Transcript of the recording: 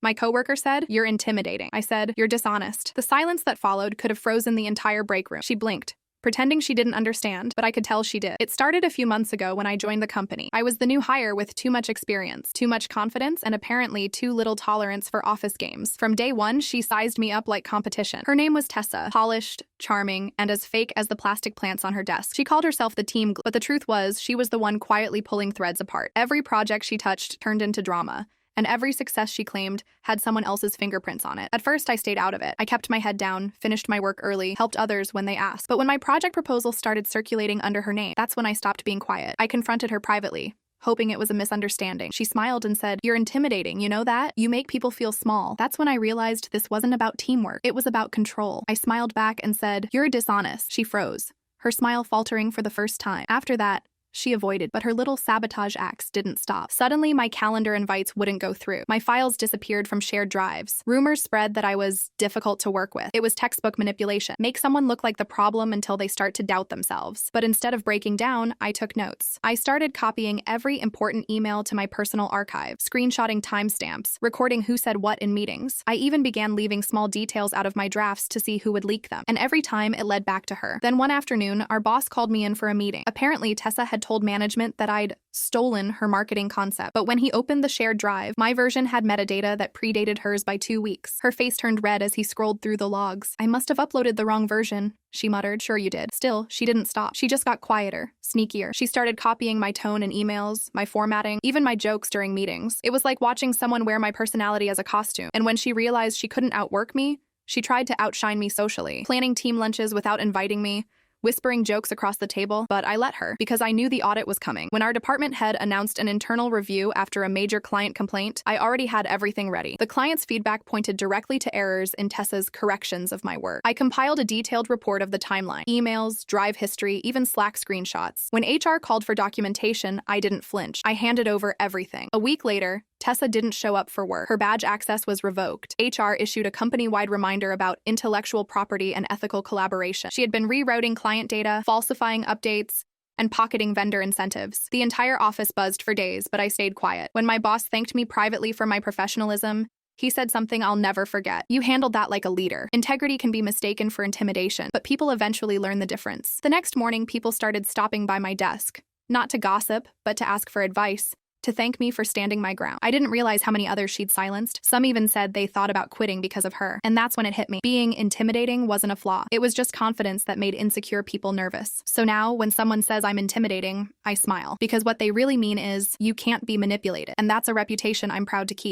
My coworker said, "You're intimidating." I said, "You're dishonest." The silence that followed could have frozen the entire break room. She blinked, pretending she didn't understand, but I could tell she did. It started a few months ago when I joined the company. I was the new hire with too much experience, too much confidence, and apparently too little tolerance for office games. From day one, she sized me up like competition. Her name was Tessa, polished, charming, and as fake as the plastic plants on her desk. She called herself the team, but the truth was, she was the one quietly pulling threads apart. Every project she touched turned into drama, and every success she claimed had someone else's fingerprints on it. At first, I stayed out of it. I kept my head down, finished my work early, helped others when they asked. But when my project proposal started circulating under her name, that's when I stopped being quiet. I confronted her privately, hoping it was a misunderstanding. She smiled and said, "You're intimidating, you know that? You make people feel small." That's when I realized this wasn't about teamwork. It was about control. I smiled back and said, "You're dishonest." She froze, her smile faltering for the first time. After that, she avoided, but her little sabotage acts didn't stop. Suddenly, my calendar invites wouldn't go through. My files disappeared from shared drives. Rumors spread that I was difficult to work with. It was textbook manipulation. Make someone look like the problem until they start to doubt themselves. But instead of breaking down, I took notes. I started copying every important email to my personal archive, screenshotting timestamps, recording who said what in meetings. I even began leaving small details out of my drafts to see who would leak them. And every time, it led back to her. Then one afternoon, our boss called me in for a meeting. Apparently, Tessa had told management that I'd stolen her marketing concept. But when he opened the shared drive, my version had metadata that predated hers by 2 weeks. Her face turned red as he scrolled through the logs. "I must have uploaded the wrong version," she muttered. "Sure you did." Still, she didn't stop. She just got quieter, sneakier. She started copying my tone in emails, my formatting, even my jokes during meetings. It was like watching someone wear my personality as a costume. And when she realized she couldn't outwork me, she tried to outshine me socially, planning team lunches without inviting me, whispering jokes across the table, but I let her because I knew the audit was coming. When our department head announced an internal review after a major client complaint, I already had everything ready. The client's feedback pointed directly to errors in Tessa's corrections of my work. I compiled a detailed report of the timeline, emails, drive history, even Slack screenshots. When HR called for documentation, I didn't flinch. I handed over everything. A week later, Tessa didn't show up for work. Her badge access was revoked. HR issued a company-wide reminder about intellectual property and ethical collaboration. She had been rerouting client data, falsifying updates, and pocketing vendor incentives. The entire office buzzed for days, but I stayed quiet. When my boss thanked me privately for my professionalism, he said something I'll never forget. "You handled that like a leader." Integrity can be mistaken for intimidation, but people eventually learn the difference. The next morning, people started stopping by my desk, not to gossip, but to ask for advice, to thank me for standing my ground. I didn't realize how many others she'd silenced. Some even said they thought about quitting because of her. And that's when it hit me. Being intimidating wasn't a flaw. It was just confidence that made insecure people nervous. So now, when someone says I'm intimidating, I smile. Because what they really mean is, you can't be manipulated. And that's a reputation I'm proud to keep.